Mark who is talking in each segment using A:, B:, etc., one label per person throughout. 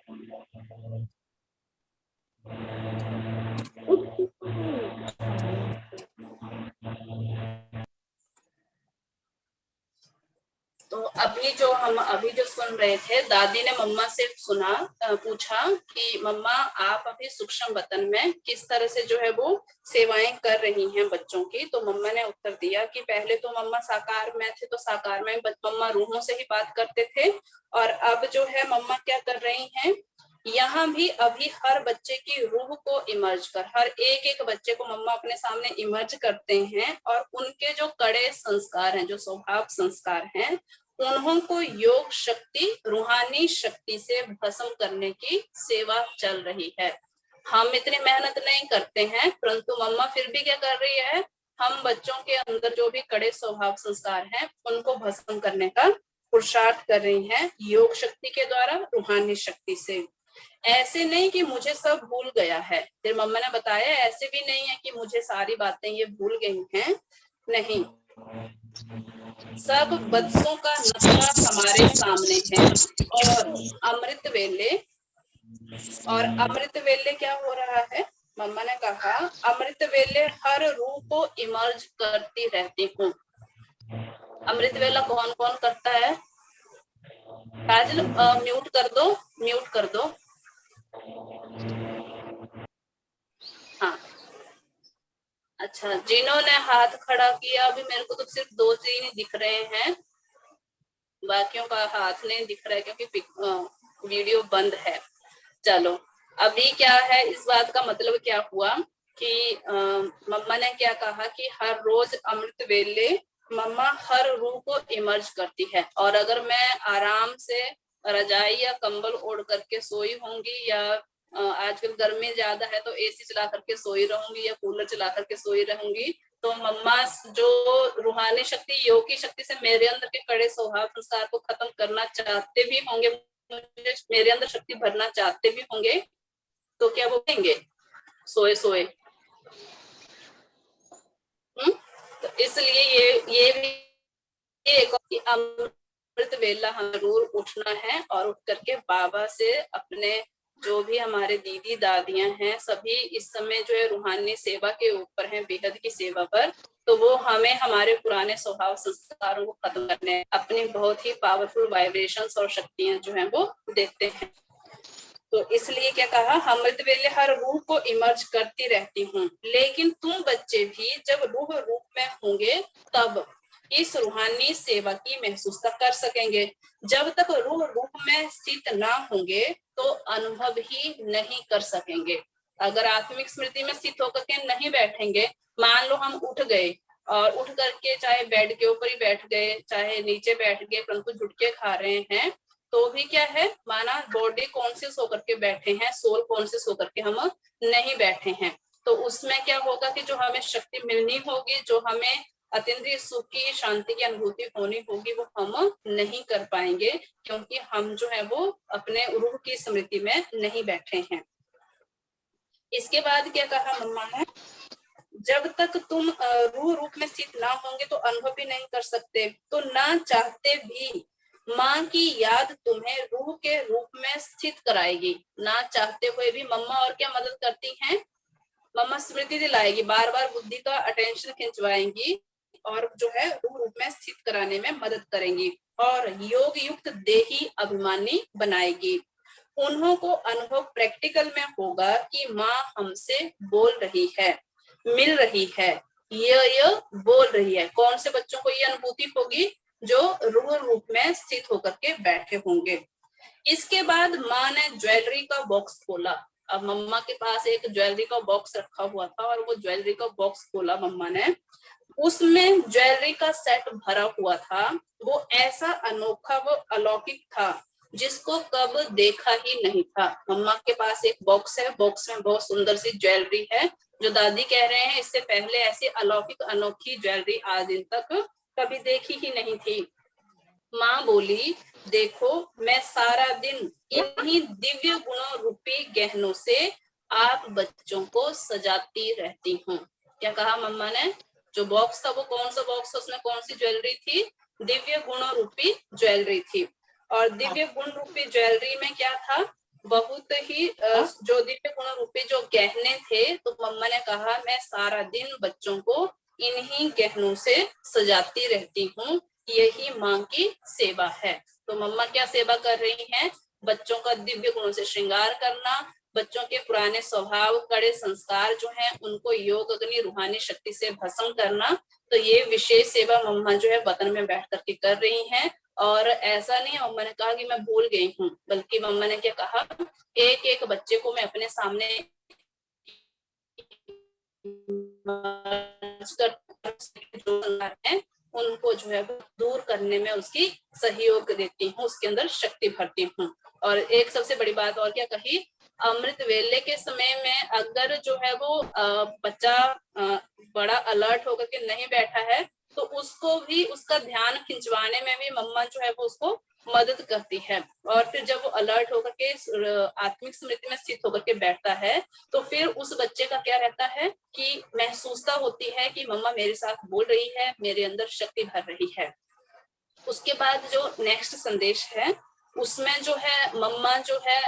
A: तो अभी जो सुन रहे थे, दादी ने मम्मा से पूछा कि मम्मा आप अभी सूक्ष्म वतन में किस तरह से जो है वो सेवाएं कर रही हैं बच्चों की। तो मम्मा ने उत्तर दिया कि पहले तो मम्मा साकार में थे, तो साकार में मम्मा रूहों से ही बात करते थे, और अब जो है मम्मा क्या कर रही हैं, यहाँ भी अभी हर बच्चे की रूह को इमर्ज कर, हर एक एक बच्चे को मम्मा अपने सामने इमर्ज करते हैं, और उनके जो कड़े संस्कार हैं, जो स्वभाव संस्कार हैं, उन्हों योग शक्ति, रूहानी शक्ति से भस्म करने की सेवा चल रही है। हम इतनी मेहनत नहीं करते हैं, परंतु मम्मा फिर भी क्या कर रही है, हम बच्चों के अंदर जो भी कड़े स्वभाव संस्कार हैं उनको भस्म करने का पुरुषार्थ कर रही हैं, योग शक्ति के द्वारा, रूहानी शक्ति से। ऐसे नहीं कि मुझे सब भूल गया है, फिर मम्मा ने बताया ऐसे भी नहीं है कि मुझे सारी बातें ये भूल गई हैं, नहीं, सब बच्चों का नक्शा हमारे सामने है। और अमृत वेले क्या हो रहा है, मम्मा ने कहा अमृत वेले हर रूह को इमर्ज करती रहती हूँ। अमृत वेला कौन कौन करता है? काजल म्यूट कर दो। हाँ, अच्छा, जिन्होंने हाथ खड़ा किया, अभी मेरे को तो सिर्फ 2-3 ही दिख रहे हैं, बाकियों का हाथ नहीं दिख रहा है क्योंकि वीडियो बंद है। चलो, अभी क्या है, इस बात का मतलब क्या हुआ कि मम्मा ने क्या कहा कि हर रोज अमृत वेले मम्मा हर रूह को इमर्ज करती है, और अगर मैं आराम से रजाई या कंबल ओढ़ करके सोई होंगी, या आजकल गर्मी ज्यादा है तो एसी चला करके सोई रहूंगी या कूलर चला करके सोई रहूंगी, तो मम्मा जो रूहानी शक्ति, योग की शक्ति से मेरे अंदर के कड़े स्वभाव संस्कार को खत्म करना चाहते भी होंगे, मेरे अंदर शक्ति भरना चाहते भी होंगे, तो क्या वो कहेंगे सोए सोए। तो इसलिए ये भी एक अमृत वेला हमें जरूर उठना है, और उठ करके बाबा से अपने जो भी हमारे दीदी दादियां हैं, सभी इस समय जो है रूहानी सेवा के ऊपर हैं, बेहद की सेवा पर, तो वो हमें हमारे पुराने स्वभाव संस्कारों को खत्म करने, अपनी बहुत ही पावरफुल वाइब्रेशंस और शक्तियां जो है वो देते हैं। तो इसलिए क्या कहा, अमृत वेले हर रूह को इमर्ज करती रहती हूँ, लेकिन तुम बच्चे भी जब रूह रूप में होंगे तब इस रूहानी सेवा की महसूसता कर सकेंगे। जब तक रूह रूप में स्थित ना होंगे तो अनुभव ही नहीं कर सकेंगे। अगर आत्मिक स्मृति में स्थित होकर के नहीं बैठेंगे, मान लो हम उठ गए और उठ करके चाहे बेड के ऊपर ही बैठ गए, चाहे नीचे बैठ गए, परंतु झुटके खा रहे हैं, तो भी क्या है, माना बॉडी कॉन्शियस होकर के बैठे हैं, सोल कॉन्शियस होकर के हम नहीं बैठे हैं, तो उसमें क्या होगा कि जो हमें शक्ति मिलनी होगी, जो हमें अतीन्द्रिय सुख की, शांति की अनुभूति होनी होगी, वो हम नहीं कर पाएंगे, क्योंकि हम जो है वो अपने रूह की स्मृति में नहीं बैठे हैं। इसके बाद क्या कहा मम्मा ने, जब तक तुम रूह रूप में स्थित ना होंगे तो अनुभव भी नहीं कर सकते, तो ना चाहते भी माँ की याद तुम्हें रूह के रूप में स्थित कराएगी। ना चाहते हुए भी मम्मा और क्या मदद करती हैं, मम्मा स्मृति दिलाएगी, बार बार बुद्धि का अटेंशन खिंचवाएंगी, और जो है रूह रूप में स्थित कराने में मदद करेंगी, और योग युक्त देही अभिमानी बनाएगी। उन्हों को अनुभव प्रैक्टिकल में होगा कि माँ हमसे बोल रही है, मिल रही है, ये बोल रही है। कौन से बच्चों को ये अनुभूति होगी, जो रूह रूप में स्थित होकर के बैठे होंगे। इसके बाद माँ ने ज्वेलरी का बॉक्स खोला। अब मम्मा के पास एक ज्वेलरी का बॉक्स रखा हुआ था, और वो ज्वेलरी का बॉक्स खोला मम्मा ने, उसमें ज्वेलरी का सेट भरा हुआ था। वो ऐसा अनोखा, वो अलौकिक था, जिसको कब देखा ही नहीं था। मम्मा के पास एक बॉक्स है, बॉक्स में बहुत सुंदर सी ज्वेलरी है, जो दादी कह रहे हैं इससे पहले ऐसी अलौकिक अनोखी ज्वेलरी आज दिन तक कभी देखी ही नहीं थी। माँ बोली, देखो मैं सारा दिन इन्हीं दिव्य गुणों रूपी गहनों से आप बच्चों को सजाती रहती हूँ। क्या कहा मम्मा ने, जो बॉक्स था वो कौन सा बॉक्स था, उसमें कौन सी ज्वेलरी थी, दिव्य गुणों रूपी ज्वेलरी थी। और दिव्य गुण रूपी ज्वेलरी में क्या था, बहुत ही जो दिव्य गुण रूपी जो गहने थे, तो मम्मा ने कहा मैं सारा दिन बच्चों को इन्हीं गहनों से सजाती रहती हूँ, यही माँ की सेवा है। तो मम्मा क्या सेवा कर रही हैं? बच्चों का दिव्य गुणों से श्रृंगार करना, बच्चों के पुराने स्वभाव, कड़े संस्कार जो हैं उनको योग अग्नि रूहानी शक्ति से भस्म करना। तो ये विशेष सेवा मम्मा जो है वतन में बैठ करके कर रही हैं। और ऐसा नहीं मम्मा ने कहा कि मैं भूल गई हूँ, बल्कि मम्मा ने क्या कहा, एक एक बच्चे को मैं अपने सामने है उनको जो है दूर करने में उसकी सहयोग देती हूँ, उसके अंदर शक्ति भरती हूँ। और एक सबसे बड़ी बात और क्या कही, अमृत वेले के समय में अगर जो है वो बच्चा बड़ा अलर्ट होकर के नहीं बैठा है, तो उसको भी उसका ध्यान खिंचवाने में भी मम्मा जो है वो उसको मदद करती है। और फिर जब वो अलर्ट होकर के आत्मिक स्मृति में स्थित होकर के बैठता है, तो फिर उस बच्चे का क्या रहता है कि महसूसता होती है कि मम्मा मेरे साथ बोल रही है, मेरे अंदर शक्ति भर रही है। उसके बाद जो नेक्स्ट संदेश है उसमें जो है मम्मा जो है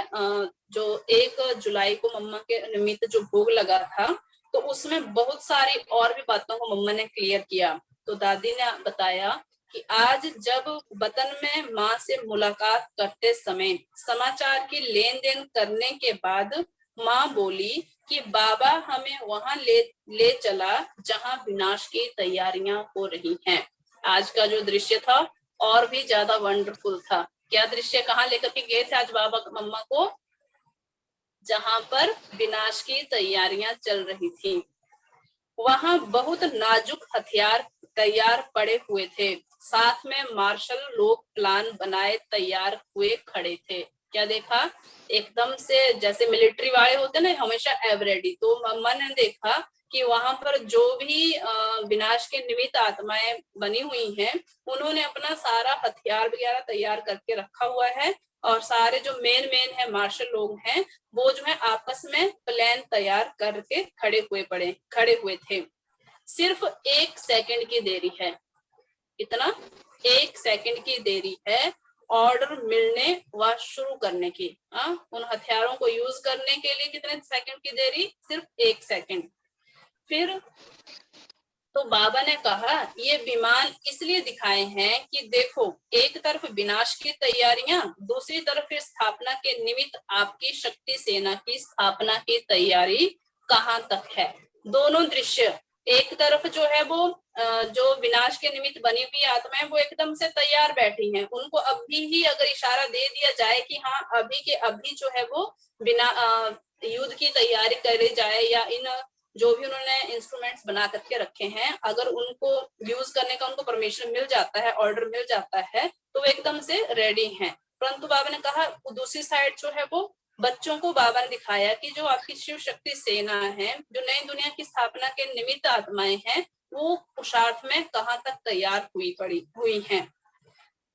A: जो 1 जुलाई को मम्मा के निमित्त जो भोग लगा था, तो उसमें बहुत सारी और भी बातों को मम्मा ने क्लियर किया। तो दादी ने बताया कि आज जब वतन में माँ से मुलाकात करते समय समाचार की लेन देन करने के बाद माँ बोली कि बाबा हमें वहां ले चला जहां विनाश की तैयारियां हो रही हैं। आज का जो दृश्य था और भी ज्यादा वंडरफुल था। क्या दृश्य, कहाँ लेकर के गए थे आज बाबा मम्मा को? जहां पर विनाश की तैयारियां चल रही थी। वहां बहुत नाजुक हथियार तैयार पड़े हुए थे, साथ में मार्शल लोग प्लान बनाए तैयार हुए खड़े थे। क्या देखा? एकदम से जैसे मिलिट्री वाले होते ना, हमेशा एवरेडी। तो मम्मा ने देखा कि वहां पर जो भी विनाश के निमित्त आत्माएं बनी हुई हैं, उन्होंने अपना सारा हथियार वगैरह तैयार करके रखा हुआ है। और सारे जो मेन है मार्शल लोग हैं, वो जो है आपस में प्लान तैयार करके खड़े हुए थे। सिर्फ 1 सेकंड की देरी है। कितना? 1 सेकंड की देरी है ऑर्डर मिलने व शुरू करने की। उन हथियारों को यूज करने के लिए कितने सेकंड की देरी? सिर्फ 1 सेकंड। फिर तो बाबा ने कहा ये विमान इसलिए दिखाए हैं कि देखो, एक तरफ विनाश की तैयारियां, दूसरी तरफ स्थापना के निमित्त आपकी शक्ति सेना की स्थापना की तैयारी कहाँ तक है। दोनों दृश्य, एक तरफ जो है वो जो विनाश के निमित्त बनी हुई आत्माएं वो एकदम से तैयार बैठी हैं, उनको अभी ही अगर इशारा दे दिया जाए कि हाँ अभी के अभी जो है वो बिना युद्ध की तैयारी करे जाए, या इन जो भी उन्होंने इंस्ट्रूमेंट्स बना करके रखे हैं अगर उनको यूज करने का उनको परमिशन मिल जाता है, ऑर्डर मिल जाता है, तो वो एकदम से रेडी हैं। परंतु बाबा ने कहा दूसरी साइड जो है वो बच्चों को बाबा ने दिखाया कि जो आपकी शिव शक्ति सेना है, जो नई दुनिया की स्थापना के निमित्त आत्माएं हैं, वो पुरुषार्थ में कहाँ तक तैयार हुई हैं।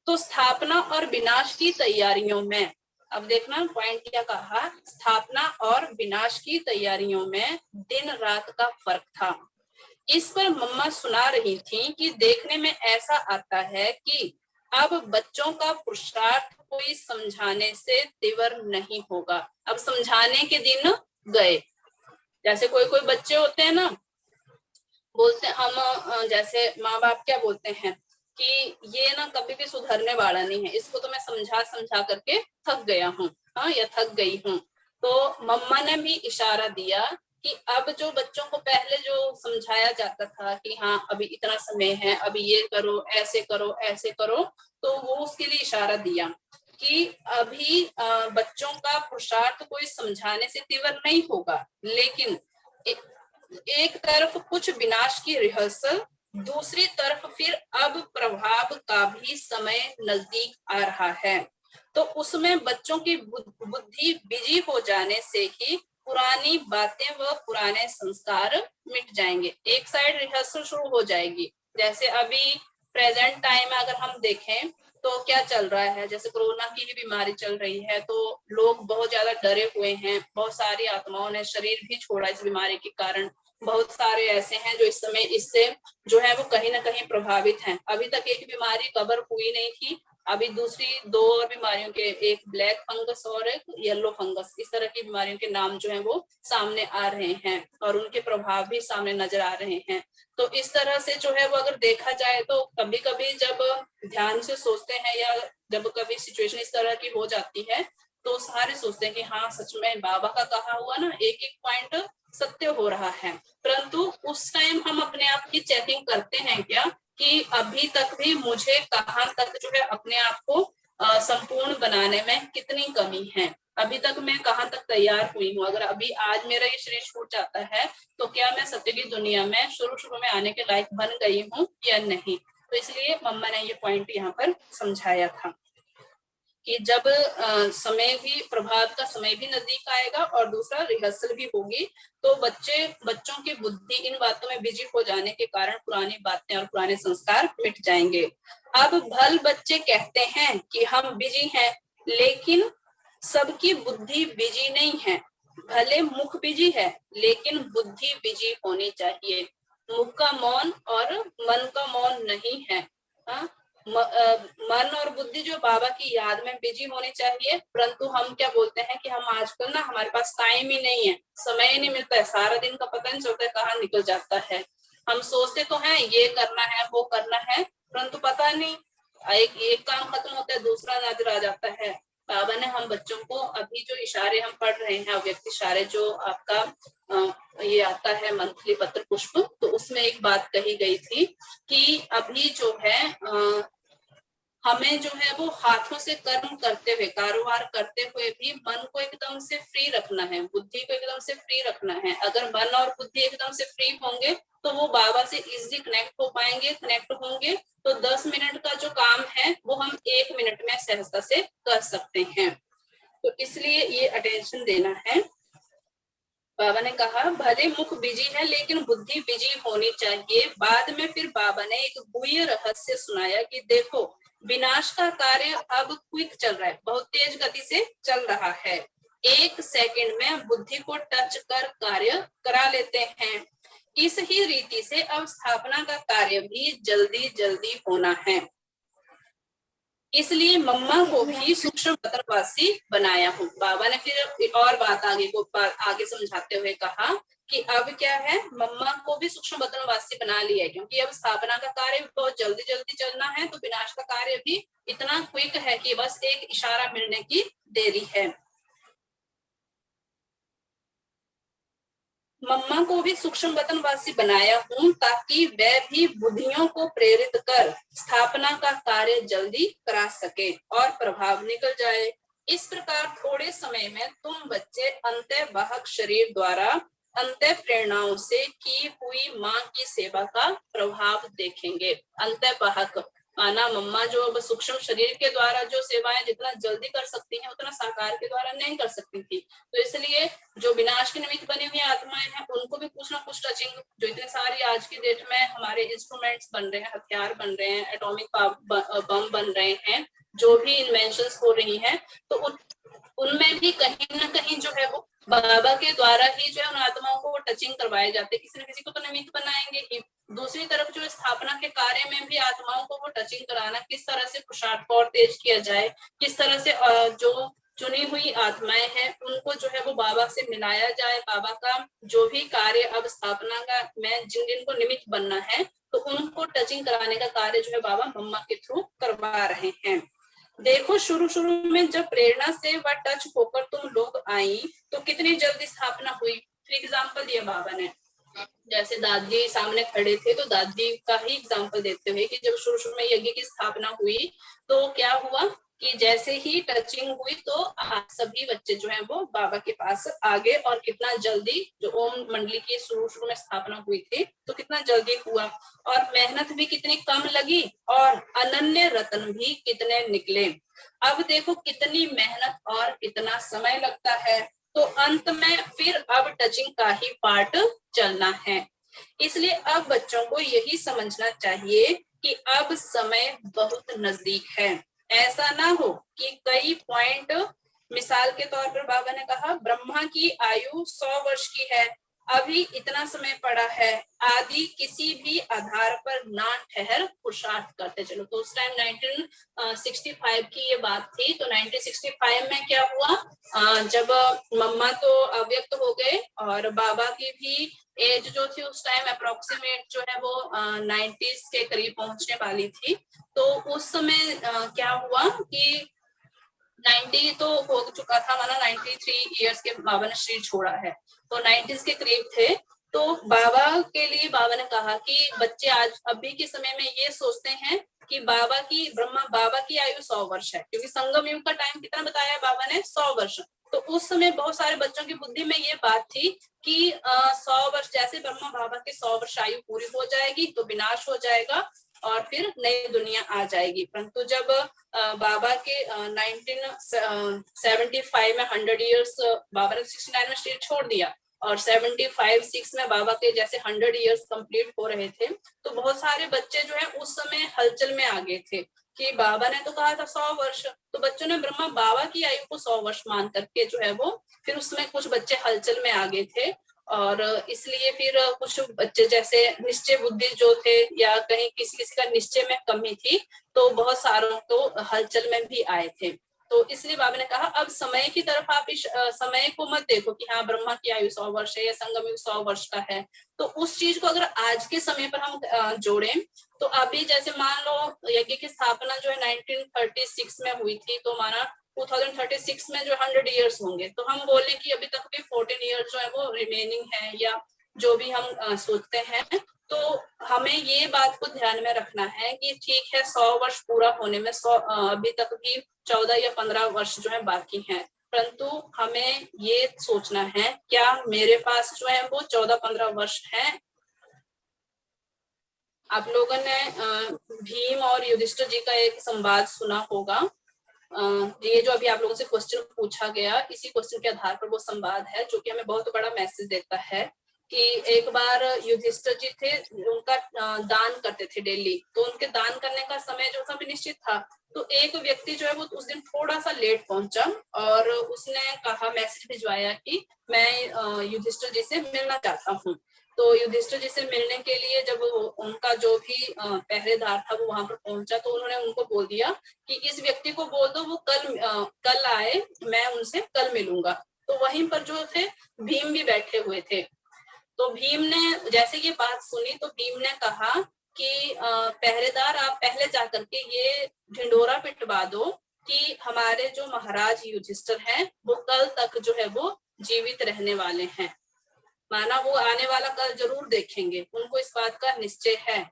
A: तो स्थापना और विनाश की तैयारियों में, अब देखना पॉइंट क्या कहा, स्थापना और विनाश की तैयारियों में दिन रात का फर्क था। इस पर मम्मा सुना रही थी कि देखने में ऐसा आता है कि अब बच्चों का पुरुषार्थ कोई समझाने से तीव्र नहीं होगा। अब समझाने के दिन गए। जैसे कोई कोई बच्चे होते हैं ना, बोलते हम जैसे माँ बाप क्या बोलते हैं कि ये ना कभी भी सुधरने वाला नहीं है, इसको तो मैं समझा समझा करके थक गया हूँ, या थक गई हूँ। तो मम्मा ने भी इशारा दिया कि अब जो बच्चों को पहले जो समझाया जाता था कि हाँ अभी इतना समय है, अभी ये करो, ऐसे करो, ऐसे करो, तो वो उसके लिए इशारा दिया कि अभी बच्चों का पुरुषार्थ कोई समझाने से तीव्र नहीं होगा, लेकिन एक तरफ कुछ विनाश की रिहर्सल, दूसरी तरफ फिर अब प्रभाव का भी समय नजदीक आ रहा है। तो उसमें बच्चों की बुद्धि बिजी हो जाने से ही पुरानी बातें व पुराने संस्कार मिट जाएंगे। एक साइड रिहर्सल शुरू हो जाएगी। जैसे अभी प्रेजेंट टाइम अगर हम देखें तो क्या चल रहा है, जैसे कोरोना की ही बीमारी चल रही है, तो लोग बहुत ज्यादा डरे हुए हैं। बहुत सारी आत्माओं ने शरीर भी छोड़ा इस बीमारी के कारण। बहुत सारे ऐसे हैं जो इस समय इससे जो है वो कहीं ना कहीं प्रभावित हैं। अभी तक एक बीमारी कवर हुई नहीं थी, अभी दूसरी दो और बीमारियों के, एक ब्लैक फंगस और एक येलो फंगस, इस तरह की बीमारियों के नाम जो है वो सामने आ रहे हैं और उनके प्रभाव भी सामने नजर आ रहे हैं। तो इस तरह से जो है वो अगर देखा जाए तो कभी कभी जब ध्यान से सोचते हैं या जब कभी सिचुएशन इस तरह की हो जाती है तो सारे सोचते हैं कि हाँ सच में बाबा का कहा हुआ ना एक एक पॉइंट सत्य हो रहा है। परंतु उस टाइम हम अपने आप की चेकिंग करते हैं क्या कि अभी तक भी मुझे कहाँ तक जो है अपने आप को संपूर्ण बनाने में कितनी कमी है, अभी तक मैं कहाँ तक तैयार हुई हूँ। अगर अभी आज मेरा ये शरीर छूट जाता है तो क्या मैं सत्य की दुनिया में शुरू शुरू में आने के लायक बन गई हूँ या नहीं। तो इसलिए मम्मा ने ये पॉइंट यहाँ पर समझाया था कि जब समय भी, प्रभात का समय भी नजदीक आएगा और दूसरा रिहर्सल भी होगी, तो बच्चों की बुद्धि इन बातों में बिजी हो जाने के कारण पुरानी बातें और पुराने संस्कार मिट जाएंगे। अब भल बच्चे कहते हैं कि हम बिजी हैं, लेकिन सबकी बुद्धि बिजी नहीं है। भले मुख बिजी है लेकिन बुद्धि बिजी होनी चाहिए। मुख का मौन और मन का मौन नहीं है। हाँ? मन और बुद्धि जो बाबा की याद में बिजी होनी चाहिए। परंतु हम क्या बोलते हैं कि हम आजकल ना हमारे पास टाइम ही नहीं है, समय ही नहीं मिलता है, सारा दिन का पता नहीं चलता है कहाँ निकल जाता है। हम सोचते तो हैं ये करना है वो करना है, परंतु पता नहीं एक काम खत्म होता है दूसरा नजर आ जाता है। बाबा ने हम बच्चों को अभी जो इशारे हम पढ़ रहे हैं, व्यक्ति इशारे जो आपका ये आता है मंथली पत्र पुष्प, तो उसमें एक बात कही गई थी कि अभी जो है हमें जो है वो हाथों से कर्म करते हुए, कारोबार करते हुए भी मन को एकदम से फ्री रखना है, बुद्धि को एकदम से फ्री रखना है। अगर मन और बुद्धि एकदम से फ्री होंगे तो वो बाबा से इजीली कनेक्ट हो पाएंगे, कनेक्ट होंगे तो 10 मिनट का जो काम है वो हम 1 मिनट में सहजता से कर सकते हैं। तो इसलिए ये अटेंशन देना है। बाबा ने कहा भले मुख बिजी है लेकिन बुद्धि बिजी होनी चाहिए। बाद में फिर बाबा ने एक गुह्य रहस्य सुनाया कि देखो विनाश का कार्य अब क्विक चल रहा है, बहुत तेज गति से चल रहा है। 1 सेकंड में बुद्धि को टच कर कार्य करा लेते हैं। इस ही रीति से अब स्थापना का कार्य भी जल्दी जल्दी होना है। इसलिए मम्मा को भी सूक्ष्म बतरवासी बनाया हूँ। बाबा ने फिर और बात आगे समझाते हुए कहा कि अब क्या है, मम्मा को भी सूक्ष्म बतरवासी बना लिया है, क्योंकि अब स्थापना का कार्य बहुत जल्दी जल्दी चलना है, तो विनाश का कार्य भी इतना क्विक है कि बस एक इशारा मिलने की देरी है। मम्मा को भी सूक्ष्म वतनवासी बनाया हूँ ताकि वह भी बुद्धियों को प्रेरित कर स्थापना का कार्य जल्दी करा सके और प्रभाव निकल जाए। इस प्रकार थोड़े समय में तुम बच्चे अंतःवाहक शरीर द्वारा अंतः प्रेरणाओं से की हुई माँ की सेवा का प्रभाव देखेंगे। अंतःवाहक माना मम्मा जो अब सूक्ष्म शरीर के द्वारा जो सेवाएं जितना जल्दी कर सकती हैं उतना साकार के द्वारा नहीं कर सकती थी। तो इसलिए जो विनाश के निमित्त बनी हुई आत्माएं हैं उनको भी कुछ ना कुछ टचिंग, जो इतने सारी आज की डेट में हमारे इंस्ट्रूमेंट्स बन रहे हैं, हथियार बन रहे हैं, एटॉमिक बम बन रहे हैं, जो भी इन्वेंशंस हो रही हैं, तो उनमें भी कहीं ना कहीं जो है वो बाबा के द्वारा ही जो है उन आत्माओं को टचिंग करवाए जाते, किसी न किसी को तो निमित्त बनाएंगे ही। दूसरी तरफ जो स्थापना के कार्य में भी आत्माओं को वो टचिंग कराना, किस तरह से पुरुषार्थ और तेज किया जाए, किस तरह से जो चुनी हुई आत्माएं हैं उनको जो है वो बाबा से मिलाया जाए। बाबा का जो भी कार्य अब स्थापना का में जिन जिन को निमित्त बनना है तो उनको टचिंग कराने का कार्य जो है बाबा मम्मा के थ्रू करवा रहे हैं। देखो शुरू शुरू में जब प्रेरणा से व टच होकर तुम लोग आई तो कितनी जल्दी स्थापना हुई। फिर एग्जाम्पल दिया बाबा ने, जैसे दादी सामने खड़े थे तो दादी का ही एग्जाम्पल देते हुए कि जब शुरू शुरू में यज्ञ की स्थापना हुई तो क्या हुआ कि जैसे ही टचिंग हुई तो सभी बच्चे जो हैं वो बाबा के पास आ गए और कितना जल्दी जो ओम मंडली की शुरू शुरू में स्थापना हुई थी तो कितना जल्दी हुआ और मेहनत भी कितनी कम लगी और अनन्य रत्न भी कितने निकले। अब देखो कितनी मेहनत और कितना समय लगता है, तो अंत में फिर अब टचिंग का ही पार्ट चलना है। इसलिए अब बच्चों को यही समझना चाहिए कि अब समय बहुत नजदीक है। ऐसा ना हो कि कई पॉइंट, मिसाल के तौर पर बाबा ने कहा ब्रह्मा की आयु 100 वर्ष की है अभी इतना समय पड़ा है, आदि किसी भी आधार पर ना ठहर पुरुषार्थ करते चलो। तो उस टाइम 1965 की ये बात थी। तो 1965 में क्या हुआ, जब मम्मा तो अव्यक्त हो गए और बाबा की भी एज जो थी उस टाइम अप्रोक्सीमेट जो है वो 90s के करीब पहुंचने वाली थी। तो उस समय क्या हुआ कि 90 तो हो चुका था, माना 93 ईयर्स के बाबा ने शरीर छोड़ा है, तो 90s के करीब थे। तो बाबा के लिए बाबा ने कहा कि बच्चे आज अभी के समय में ये सोचते हैं कि बाबा की आयु 100 वर्ष है, क्योंकि संगम युग का टाइम कितना बताया बाबा ने, 100 वर्ष। तो उस समय बहुत सारे बच्चों की बुद्धि में ये बात थी कि 100 वर्ष, जैसे ब्रह्मा बाबा के 100 वर्ष आयु पूरी हो जाएगी तो विनाश हो जाएगा और फिर नई दुनिया आ जाएगी। परंतु जब बाबा के 1975 में 100 ईयर्स, बाबा ने 69 में शरीर छोड़ दिया और 75-6 में बाबा के जैसे 100 ईयर्स कंप्लीट हो रहे थे, तो बहुत सारे बच्चे जो है उस समय हलचल में आ गए थे कि बाबा ने तो कहा था 100 वर्ष। तो बच्चों ने ब्रह्मा बाबा की आयु को 100 वर्ष मान करके जो है वो, फिर उसमें कुछ बच्चे हलचल में आ गए थे। और इसलिए फिर कुछ बच्चे जैसे निश्चय बुद्धि जो थे, या कहीं किसी किसी का निश्चय में कमी थी, तो बहुत सारों को हलचल में भी आए थे। तो इसलिए बाबा ने कहा अब समय की तरफ आप इस समय को मत देखो कि हाँ ब्रह्मा की आयु 100 वर्ष है या संगम युग 100 वर्ष का है। तो उस चीज को अगर आज के समय पर हम जोड़ें, तो अभी जैसे मान लो यज्ञ की स्थापना जो है 1936 में हुई थी, तो माना 2036 में जो 100 ईयर्स होंगे, तो हम बोले कि अभी तक भी 14 ईयर्स जो है वो रिमेनिंग है, या जो भी हम सोचते हैं। तो हमें ये बात को ध्यान में रखना है कि ठीक है 100 वर्ष पूरा होने में 100 अभी तक भी 14 या 15 वर्ष जो है बाकी हैं, परंतु हमें ये सोचना है क्या मेरे पास जो है वो 14-15 वर्ष है। आप लोगों ने भीम और युधिष्ठिर जी का एक संवाद सुना होगा। ये जो अभी आप लोगों से क्वेश्चन पूछा गया, इसी क्वेश्चन के आधार पर वो संवाद है जो कि हमें बहुत बड़ा मैसेज देता है कि एक बार युधिष्ठिर जी थे, उनका दान करते थे डेली, तो उनके दान करने का समय जो था निश्चित था। तो एक व्यक्ति जो है वो उस दिन थोड़ा सा लेट पहुंचा और उसने कहा, मैसेज भिजवाया कि मैं युधिष्ठिर जी से मिलना चाहता हूँ। तो युधिष्ठिर जी से मिलने के लिए जब उनका जो भी पहरेदार था वो वहां पर पहुंचा, तो उन्होंने उनको बोल दिया कि इस व्यक्ति को बोल दो वो कल आए, मैं उनसे कल मिलूंगा। तो वहीं पर जो थे भीम भी बैठे हुए थे। तो भीम ने जैसे ये बात सुनी तो भीम ने कहा कि पहरेदार आप पहले जाकर के ये ढिंडोरा पिटवा दो कि हमारे जो महाराज युधिष्ठिर हैं वो कल तक जो है वो जीवित रहने वाले हैं, माना वो आने वाला कल जरूर देखेंगे, उनको इस बात का निश्चय है।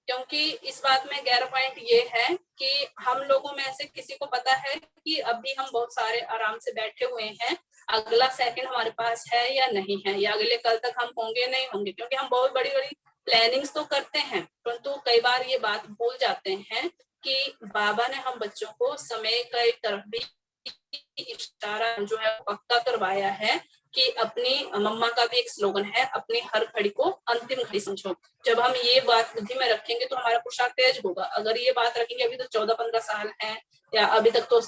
A: क्योंकि इस बात में गहरा पॉइंट ये है कि हम लोगों में से किसी को पता है कि अभी हम बहुत सारे आराम से बैठे हुए हैं, अगला सेकंड हमारे पास है या नहीं है, या अगले कल तक हम होंगे नहीं होंगे, क्योंकि हम बहुत बड़ी बड़ी प्लानिंग्स तो करते हैं, परंतु कई बार ये बात भूल जाते हैं कि बाबा ने हम बच्चों को समय का एक तरफ भी इशारा जो है पक्का करवाया है कि अपनी मम्मा का भी एक स्लोगन है, अपनी हर घड़ी को अंतिम घड़ी समझो। जब हम ये बात बुद्धि में रखेंगे तो हमारा पुरुषार्थ तेज होगा। अगर ये बात रखेंगे अभी तो 14-15 साल है या अभी तक तो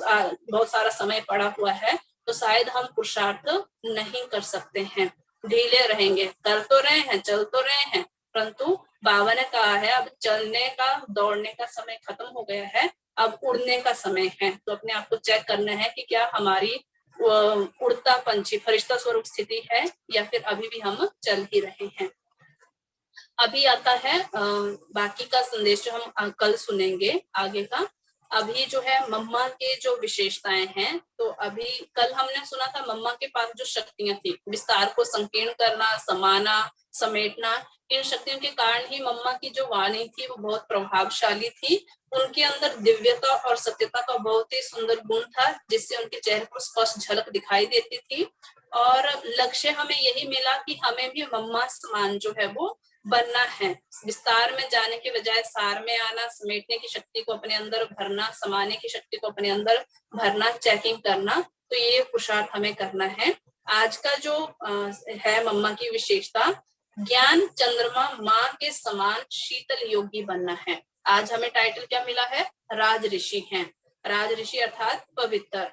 A: बहुत सारा समय पड़ा हुआ है, तो शायद हम पुरुषार्थ नहीं कर सकते हैं, ढीले रहेंगे। कर तो रहे हैं, चल तो रहे हैं, परंतु बाबा ने कहा है अब चलने का दौड़ने का समय खत्म हो गया है, अब उड़ने का समय है। तो अपने आप को चेक करना है कि क्या हमारी उड़ता पंछी फरिश्ता स्वरूप स्थिति है या फिर अभी भी हम चल ही रहे हैं। अभी आता है बाकी का संदेश जो हम कल सुनेंगे आगे का। अभी जो है मम्मा के जो विशेषताएं हैं, तो अभी कल हमने सुना था मम्मा के पास जो शक्तियां थी, विस्तार को संकीर्ण करना, समाना, समेटना, इन शक्तियों के कारण ही मम्मा की जो वाणी थी वो बहुत प्रभावशाली थी। उनके अंदर दिव्यता और सत्यता का बहुत ही सुंदर गुण था, जिससे उनके चेहरे पर स्पष्ट झलक दिखाई देती थी। और लक्ष्य हमें यही मिला कि हमें भी मम्मा समान जो है वो बनना है, विस्तार में जाने के बजाय सार में आना, समेटने की शक्ति को अपने अंदर भरना, समाने की शक्ति को अपने अंदर भरना, चेकिंग करना, तो ये पुरुषार्थ हमें करना है। आज का जो है मम्मा की विशेषता, ज्ञान चंद्रमा माँ के समान शीतल योगी बनना है। आज हमें टाइटल क्या मिला है, राज ऋषि हैं। राज ऋषि अर्थात पवित्र।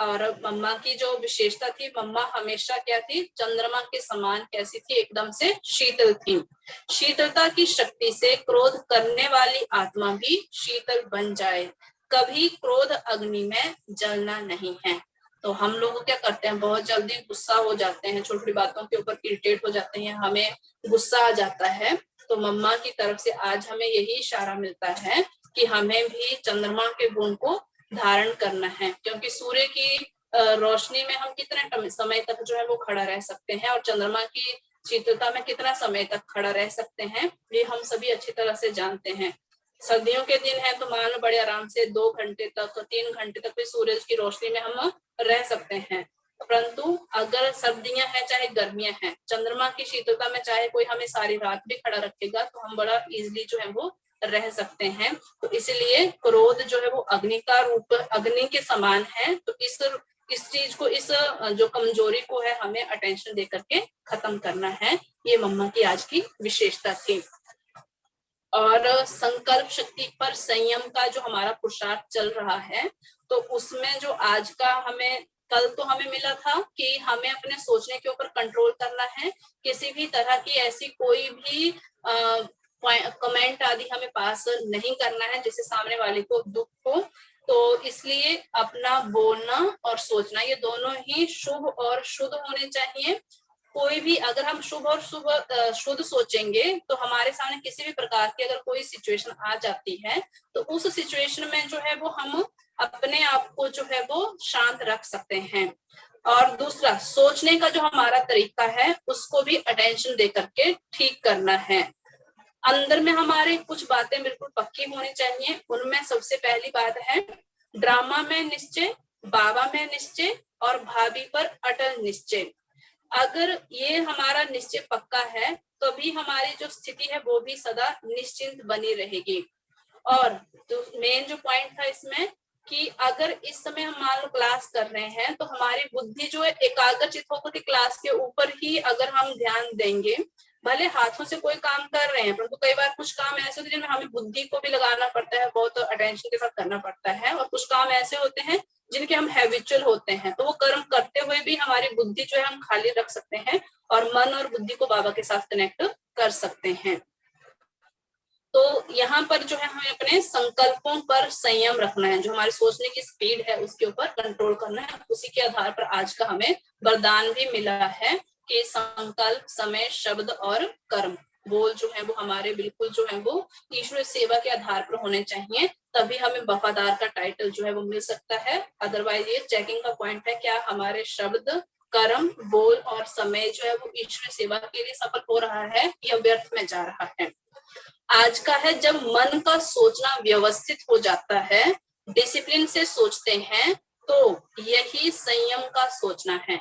A: और मम्मा की जो विशेषता थी, मम्मा हमेशा क्या थी, चंद्रमा के समान कैसी थी, एकदम से शीतल थी। शीतलता की शक्ति से क्रोध करने वाली आत्मा भी शीतल बन जाए, कभी क्रोध अग्नि में जलना नहीं है। तो हम लोग क्या करते हैं, बहुत जल्दी गुस्सा हो जाते हैं, छोटी छोटी बातों के ऊपर इरिटेट हो जाते हैं, हमें गुस्सा आ जाता है। तो मम्मा की तरफ से आज हमें यही इशारा मिलता है कि हमें भी चंद्रमा के गुण को धारण करना है, क्योंकि सूर्य की रोशनी में हम कितने समय तक जो है वो खड़ा रह सकते हैं, और चंद्रमा की शीतलता में कितना समय तक खड़ा रह सकते हैं, ये हम सभी अच्छी तरह से जानते हैं। सर्दियों के दिन है तो मान लो बड़े आराम से 2 घंटे तक, 3 घंटे तक भी सूरज की रोशनी में हम रह सकते हैं। परंतु अगर सर्दियां हैं चाहे गर्मियां हैं, चंद्रमा की शीतलता में चाहे कोई हमें सारी रात भी खड़ा रखेगा तो हम बड़ा इजीली जो है वो रह सकते हैं। तो इसलिए क्रोध जो है वो अग्नि का रूप, अग्नि के समान है। तो इस चीज को, इस जो कमजोरी को है, हमें अटेंशन दे करके खत्म करना है। ये मम्मा की आज की विशेषता थी। और संकल्प शक्ति पर संयम का जो हमारा पुरुषार्थ चल रहा है, तो उसमें जो आज का हमें, कल तो हमें मिला था कि हमें अपने सोचने के ऊपर कंट्रोल करना है, किसी भी तरह की ऐसी कोई भी कमेंट आदि हमें पास नहीं करना है जिससे सामने वाले को दुख हो। तो इसलिए अपना बोलना और सोचना, ये दोनों ही शुभ और शुद्ध होने चाहिए। कोई भी अगर हम शुभ और शुद्ध सोचेंगे तो हमारे सामने किसी भी प्रकार की अगर कोई सिचुएशन आ जाती है तो उस सिचुएशन में जो है वो हम अपने आप को जो है वो शांत रख सकते हैं। और दूसरा, सोचने का जो हमारा तरीका है उसको भी अटेंशन दे करके ठीक करना है। अंदर में हमारे कुछ बातें बिल्कुल पक्की होनी चाहिए। उनमें सबसे पहली बात है, ड्रामा में निश्चय, बाबा में निश्चय और भाभी पर अटल निश्चय। अगर ये हमारा निश्चय पक्का है तो भी हमारी जो स्थिति है वो भी सदा निश्चिंत बनी रहेगी। और मेन जो पॉइंट था इसमें कि अगर इस समय हम मान लो क्लास कर रहे हैं तो हमारी बुद्धि जो है एकाग्रचित होकर के क्लास के ऊपर ही अगर हम ध्यान देंगे, भले हाथों से कोई काम कर रहे हैं परंतु कई बार कुछ काम ऐसे होते हैं जिनमें हमें बुद्धि को भी लगाना पड़ता है, बहुत अटेंशन के साथ करना पड़ता है, और कुछ काम ऐसे होते हैं जिनके हम हैबिचुअल होते हैं, तो वो कर्म करते हुए भी हमारी बुद्धि जो है हम खाली रख सकते हैं और मन और बुद्धि को बाबा के साथ कनेक्ट कर सकते हैं। तो यहाँ पर जो है हमें अपने संकल्पों पर संयम रखना है, जो हमारी सोचने की स्पीड है उसके ऊपर कंट्रोल करना है। उसी के आधार पर आज का हमें वरदान भी मिला है कि संकल्प, समय, शब्द और कर्म, बोल जो है वो हमारे बिल्कुल जो है वो ईश्वर सेवा के आधार पर होने चाहिए, तभी हमें वफादार का टाइटल जो है वो मिल सकता है। अदरवाइज ये चेकिंग का पॉइंट है, क्या हमारे शब्द, कर्म, बोल और समय जो है वो ईश्वर सेवा के लिए सफल हो रहा है या व्यर्थ में जा रहा है। आज का है, जब मन का सोचना व्यवस्थित हो जाता है, डिसिप्लिन से सोचते हैं, तो यही संयम का सोचना है।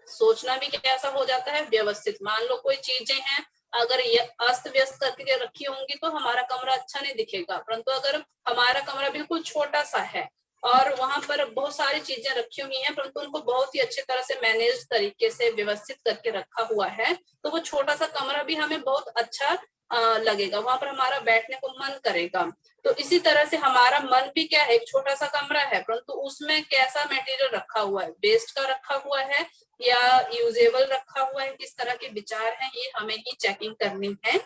A: सोचना भी कैसा हो जाता है, व्यवस्थित। मान लो कोई चीजें हैं, अगर ये अस्त व्यस्त करके रखी होंगी तो हमारा कमरा अच्छा नहीं दिखेगा, परंतु अगर हमारा कमरा बिल्कुल छोटा सा है और वहां पर बहुत सारी चीजें रखी हुई हैं परंतु उनको बहुत ही अच्छी तरह से मैनेज तरीके से व्यवस्थित करके रखा हुआ है, तो वो छोटा सा कमरा भी हमें बहुत अच्छा लगेगा, वहां पर हमारा बैठने को मन करेगा। तो इसी तरह से हमारा मन भी क्या है, एक छोटा सा कमरा है परंतु उसमें कैसा मटेरियल रखा हुआ है, वेस्ट का रखा हुआ है या यूजेबल रखा हुआ है, किस तरह के विचार हैं, ये हमें ही चेकिंग करनी है।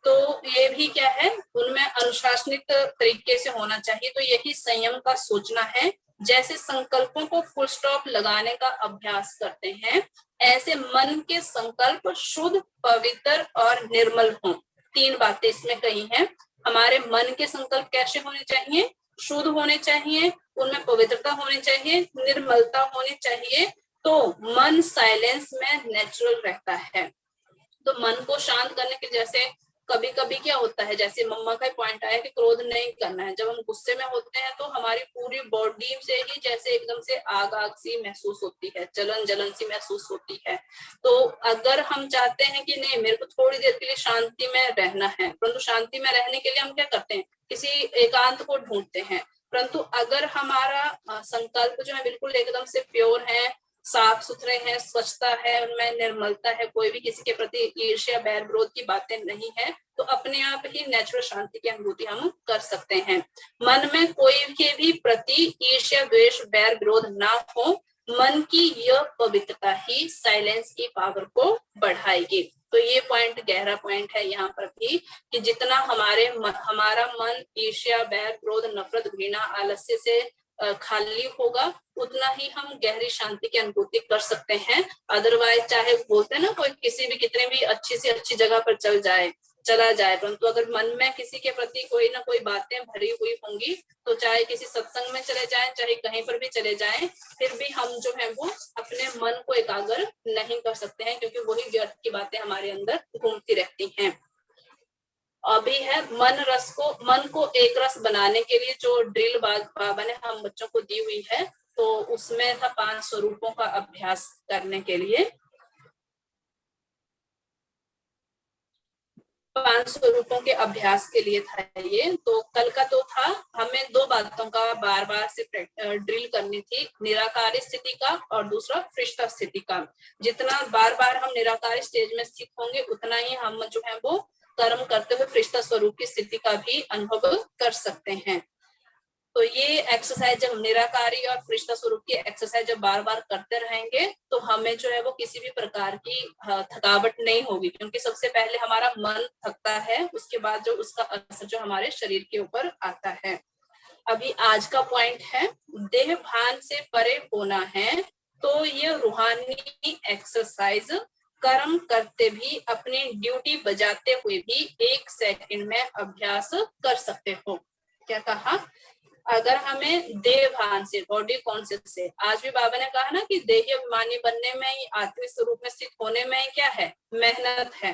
A: तो ये भी क्या है, उनमें अनुशासनिक तरीके से होना चाहिए। तो यही संयम का सोचना है। जैसे संकल्पों को फुल स्टॉप लगाने का अभ्यास करते हैं, ऐसे मन के संकल्प शुद्ध, पवित्र और निर्मल हों। 3 बातें इसमें कही हैं। हमारे मन के संकल्प कैसे होने चाहिए, शुद्ध होने चाहिए, उनमें पवित्रता होनी चाहिए, निर्मलता होनी चाहिए, तो मन साइलेंस में नेचुरल रहता है। तो मन को शांत करने के, जैसे कभी कभी क्या होता है, जैसे मम्मा का पॉइंट आया कि क्रोध नहीं करना है, जब हम गुस्से में होते हैं तो हमारी पूरी बॉडी से ही जैसे एकदम से आग आग सी महसूस होती है, जलन जलन सी महसूस होती है। तो अगर हम चाहते हैं कि नहीं, मेरे को थोड़ी देर के लिए शांति में रहना है, परंतु शांति में रहने के लिए हम क्या करते हैं, किसी एकांत को ढूंढते हैं। परंतु अगर हमारा संकल्प जो है बिल्कुल एकदम से प्योर है, साफ सुथरे हैं, स्वच्छता है, उनमें निर्मलता है, कोई भी किसी के प्रति ईर्ष्या बैर विरोध की बातें नहीं है, तो अपने आप ही नेचुरल शांति की अनुभूति हम कर सकते हैं। मन में कोई के भी प्रति ईर्ष्या द्वेष बैर विरोध ना हो, मन की यह पवित्रता ही साइलेंस की पावर को बढ़ाएगी। तो ये पॉइंट गहरा पॉइंट है यहाँ पर भी, कि जितना हमारा मन ईर्ष्या बैर क्रोध नफरत घृणा आलस्य से खाली होगा, उतना ही हम गहरी शांति की अनुभूति कर सकते हैं। अदरवाइज चाहे बोलते हैं ना, कोई किसी भी कितने भी अच्छी से अच्छी जगह पर चला जाए, परंतु अगर मन में किसी के प्रति कोई ना कोई बातें भरी हुई होंगी, तो चाहे किसी सत्संग में चले जाएं, चाहे कहीं पर भी चले जाएं, फिर भी हम जो है वो अपने मन को एकाग्र नहीं कर सकते हैं, क्योंकि वही व्यर्थ की बातें हमारे अंदर घूमती रहती हैं। अभी है मन को एक रस बनाने के लिए जो ड्रिल बाबा ने हम बच्चों को दी हुई है, तो उसमें था 5 स्वरूपों का अभ्यास करने के लिए। 5 स्वरूपों के अभ्यास के लिए था ये। तो कल का तो था, हमें 2 बातों का बार बार से ड्रिल करनी थी, निराकारी स्थिति का और दूसरा पृष्ठ स्थिति का। जितना बार बार हम निराकारी स्टेज में स्थित होंगे, उतना ही हम जो है वो कर्म करते हुए पृष्ठ स्वरूप की स्थिति का भी अनुभव कर सकते हैं। तो ये एक्सरसाइज जब निराकारी और फरिश्ता स्वरूप की एक्सरसाइज जब बार बार करते रहेंगे, तो हमें जो है वो किसी भी प्रकार की थकावट नहीं होगी, क्योंकि सबसे पहले हमारा मन थकता है, उसके बाद जो उसका असर जो हमारे शरीर के ऊपर आता है। अभी आज का पॉइंट है, देह भान से परे होना है, तो ये रूहानी एक्सरसाइज कर्म करते भी, अपनी ड्यूटी बजाते हुए भी 1 सेकंड में अभ्यास कर सकते हो। क्या कहा? अगर हमें देह भान से, बॉडी कॉन्शियस से, आज भी बाबा ने कहा ना कि देही अभिमानी बनने में, आत्मिक स्वरूप में स्थित होने में क्या है? मेहनत है।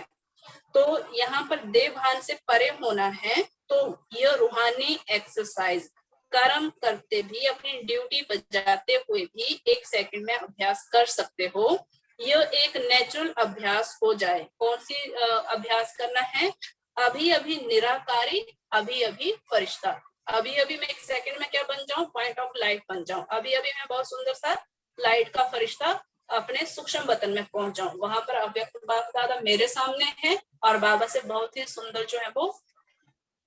A: तो यहाँ पर देह भान से परे होना है, तो यह रूहानी एक्सरसाइज कर्म करते भी, अपनी ड्यूटी बजाते हुए भी 1 सेकंड में अभ्यास कर सकते हो। यह एक नेचुरल अभ्यास हो जाए। कौन सी अभ्यास करना है? अभी अभी निराकारी, अभी अभी फरिश्ता। अभी अभी मैं 1 सेकंड में क्या बन जाऊं? पॉइंट ऑफ लाइट बन जाऊं। अभी अभी मैं बहुत सुंदर सा लाइट का फरिश्ता अपने सूक्ष्म वतन में पहुंच जाऊं। वहां पर अव्यक्त बाप दादा मेरे सामने है, और बाबा से बहुत ही सुंदर जो है वो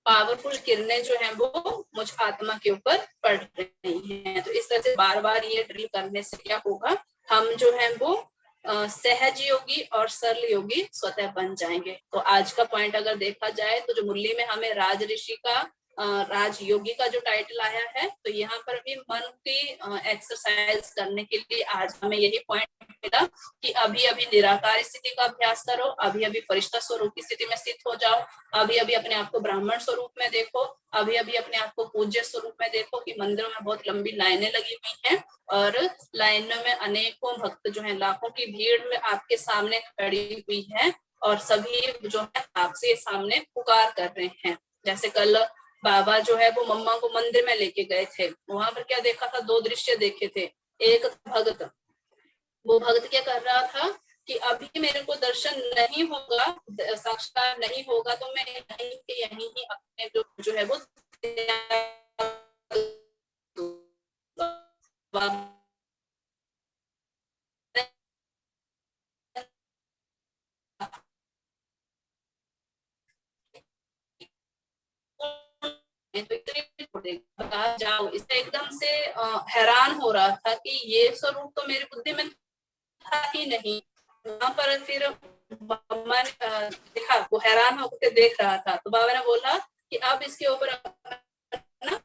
A: पावरफुल किरणें जो है वो मुझ आत्मा के ऊपर पड़ रही हैं। तो इस तरह से बार बार ये ड्रिल करने से क्या होगा, हम जो है वो सहज योगी और सरल योगी स्वतः बन जाएंगे। तो आज का पॉइंट अगर देखा जाए, तो जो मुरली में हमें राज ऋषि का राज योगी का जो टाइटल आया है, तो यहाँ पर भी मन की एक्सरसाइज करने के लिए आज हमें यही पॉइंट मिला कि अभी अभी निराकार स्थिति का अभ्यास करो, अभी अभी फरिश्ता स्वरूप की स्थिति में स्थित हो जाओ, अभी अभी अपने आप को ब्राह्मण स्वरूप में देखो, अभी अभी अपने आप को पूज्य स्वरूप में देखो कि मंदिरों में बहुत लंबी लाइनें लगी हुई हैं, और लाइनों में अनेकों भक्त जो है, लाखों की भीड़ में आपके सामने खड़ी हुई है, और सभी जो है आपसे सामने पुकार कर रहे हैं। जैसे कल बाबा जो है वो मम्मा को मंदिर में लेके गए थे, वहां पर क्या देखा था? 2 दृश्य देखे थे। एक भगत, वो भगत क्या कर रहा था कि अभी मेरे को दर्शन नहीं होगा, साक्षात्कार नहीं होगा, तो मैं यहीं ही अपने जो है वो जाओ। इससे एकदम से हैरान हो रहा था कि ये स्वरूप तो मेरी बुद्धि में था ही नहीं। वहां पर फिर मम्मा ने देखा, वो हैरान होकर देख रहा था, तो बाबा ने बोला कि अब इसके ऊपर अपना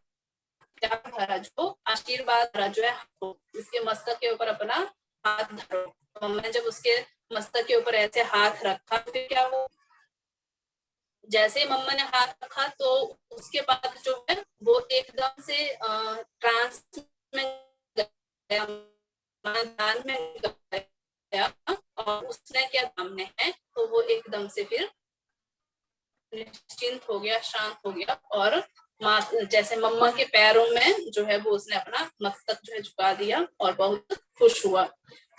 A: क्या धरा, जो आशीर्वाद धरा जो है, इसके मस्तक के ऊपर अपना हाथ धरो। तो मम्मा ने जब उसके मस्तक के ऊपर ऐसे हाथ रखा, फिर क्या हुआ? जैसे ही मम्मा ने हाथ रखा, तो उसके बाद जो है वो एकदम से ट्रांस में गया, ध्यान में गया, और उसने क्या सामने है, तो वो एकदम से फिर निश्चिंत हो गया, शांत हो गया, और जैसे मम्मा के पैरों में जो है वो उसने अपना मस्तक जो है झुका दिया, और बहुत खुश हुआ।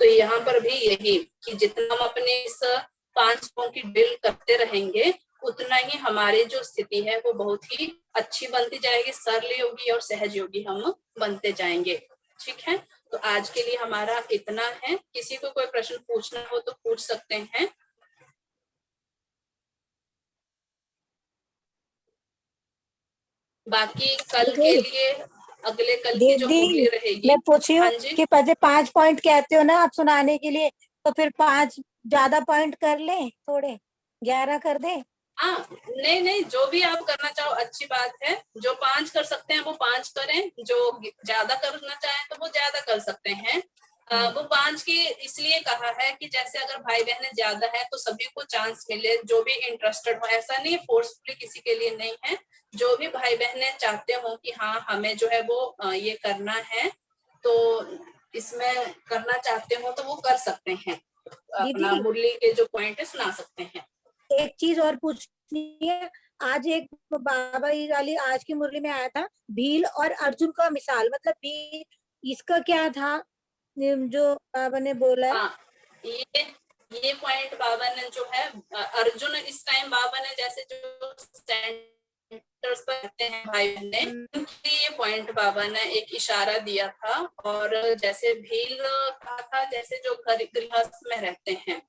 A: तो यहाँ पर भी यही कि जितना हम अपने इस 5 की ड्रिल करते रहेंगे, उतना ही हमारी जो स्थिति है वो बहुत ही अच्छी बनती जाएगी, सरल योगी और सहज योगी हम बनते जाएंगे। ठीक है, तो आज के लिए हमारा इतना है। किसी को कोई प्रश्न पूछना हो तो पूछ सकते हैं। बाकी कल के लिए, अगले कल की जो मुरली
B: दीदी
A: रहेगी।
B: मैं पूछ रही हूँ
A: हाँ जी,
B: कि पहले 5 पॉइंट कहते हो ना आप सुनाने के लिए, तो फिर 5 ज्यादा पॉइंट कर ले, थोड़े 11 कर दे।
A: हाँ नहीं नहीं, जो भी आप करना चाहो अच्छी बात है। जो 5 कर सकते हैं वो 5 करें, जो ज्यादा करना चाहें तो वो ज्यादा कर सकते हैं। वो 5 की इसलिए कहा है कि जैसे अगर भाई बहनें ज्यादा है तो सभी को चांस मिले, जो भी इंटरेस्टेड हो। ऐसा नहीं फोर्सफुली किसी के लिए नहीं है। जो भी भाई बहनें चाहते हो कि हाँ हमें जो है वो ये करना है, तो इसमें करना चाहते हो तो वो कर सकते हैं। अपना
B: दीदी
A: मुरली के जो पॉइंट है सुना सकते हैं।
B: एक चीज और पूछनी है। आज एक बाबा ये वाली आज की मुरली में आया था, भील और अर्जुन का मिसाल, मतलब भील, इसका क्या था जो बाबा ने बोला है?
A: हाँ, ये पॉइंट बाबा ने जो है, अर्जुन इस टाइम बाबा ने जैसे जो सेंटर्स पर रहते हैं भाई बहने, उनके लिए ये पॉइंट बाबा ने एक इशारा दिया था। और जैसे भील कहा था, जैसे जो गृहस्थ में रहते हैं,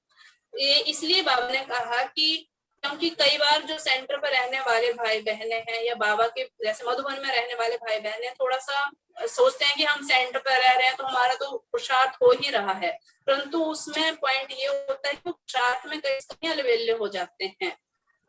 A: ये इसलिए बाबा ने कहा कि क्योंकि कई बार जो सेंटर पर रहने वाले भाई बहने हैं या बाबा के जैसे मधुबन में रहने वाले भाई बहने थोड़ा सा सोचते हैं कि हम सेंटर पर रह रहे हैं तो हमारा तो पुरुषार्थ हो ही रहा है, परंतु उसमें पॉइंट ये होता है कि पुरुषार्थ में कई कमियां अलवेले हो जाते हैं।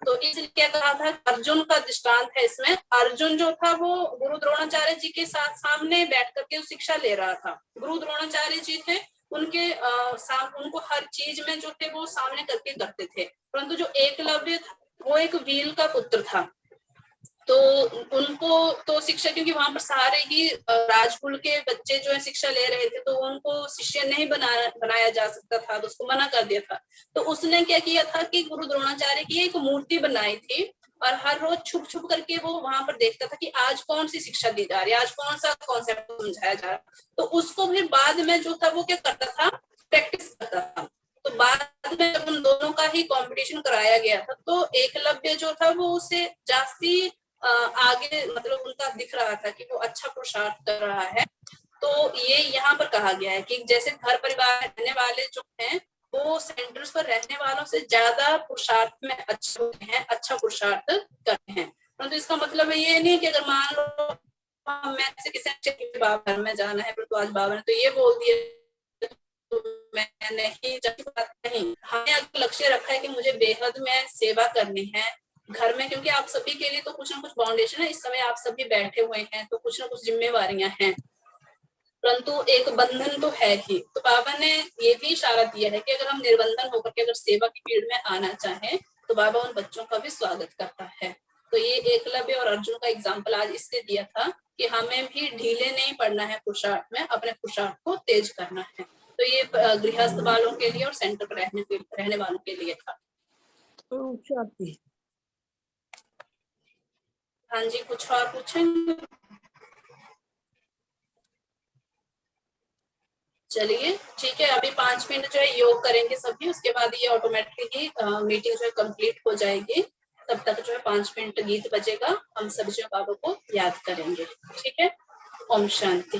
A: तो इसलिए क्या कहा था, अर्जुन का दृष्टांत है इसमें। अर्जुन जो था वो गुरु द्रोणाचार्य जी के साथ सामने बैठ करके शिक्षा ले रहा था। गुरु द्रोणाचार्य जी थे, उनके उनको हर चीज में जो थे वो सामने करके करते थे। परंतु जो एकलव्य था वो एक भील का पुत्र था, तो उनको तो शिक्षा, क्योंकि वहां पर सारे ही राजकुल के बच्चे जो है शिक्षा ले रहे थे, तो उनको शिष्य नहीं बनाया जा सकता था, तो उसको मना कर दिया था। तो उसने क्या किया था कि गुरु द्रोणाचार्य की एक मूर्ति बनाई थी, और हर रोज छुप छुप करके वो वहां पर देखता था कि आज कौन सी शिक्षा दी जा रही है, आज कौन सा कॉन्सेप्ट समझाया जा रहा है। तो उसको फिर बाद में जो था वो क्या करता था, प्रैक्टिस करता था। तो बाद में जब उन दोनों का ही कंपटीशन कराया गया था, तो एकलव्य जो था वो उसे जास्ती आगे मतलब उनका दिख रहा था कि वो अच्छा पुरुषार्थ कर रहा है। तो ये यहाँ पर कहा गया है कि जैसे घर परिवार में रहने वाले जो हैं वो सेंटर्स पर रहने वालों से ज्यादा पुरुषार्थ में अच्छे होते हैं, अच्छा पुरुषार्थ करते हैं। परंतु इसका मतलब ये नहीं कि अगर मान लो मैं से किसी बाबा घर में जाना है, परंतु आज बाबा ने तो ये बोल दिया तो मैं नहीं, नहीं। हमने अगर लक्ष्य रखा है कि मुझे बेहद में सेवा करनी है घर में, क्योंकि आप सभी के लिए तो कुछ ना कुछ फाउंडेशन है, इस समय आप सभी बैठे हुए हैं तो कुछ ना कुछ जिम्मेवारियां हैं, परंतु एक बंधन तो है ही। तो बाबा ने ये भी इशारा दिया है कि अगर हम निर्बंधन होकर के अगर सेवा की भीड़ में आना चाहें तो बाबा उन बच्चों का भी स्वागत करता है। तो ये एकलव्य और अर्जुन का एग्जाम्पल आज इससे दिया था कि हमें भी ढीले नहीं पड़ना है पुरुषार्थ में, अपने पुरुषार्थ को तेज करना है। तो ये गृहस्थ वालों के लिए और सेंटर पर रहने वालों के लिए था। हाँ जी, कुछ और पूछेंगे? चलिए ठीक है, अभी 5 मिनट जो है योग करेंगे सभी, उसके बाद ये ऑटोमेटिकली मीटिंग जो है कंप्लीट हो जाएगी। तब तक जो है 5 मिनट गीत बजेगा, हम सभी जो बाबा को याद करेंगे। ठीक है, ओम शांति।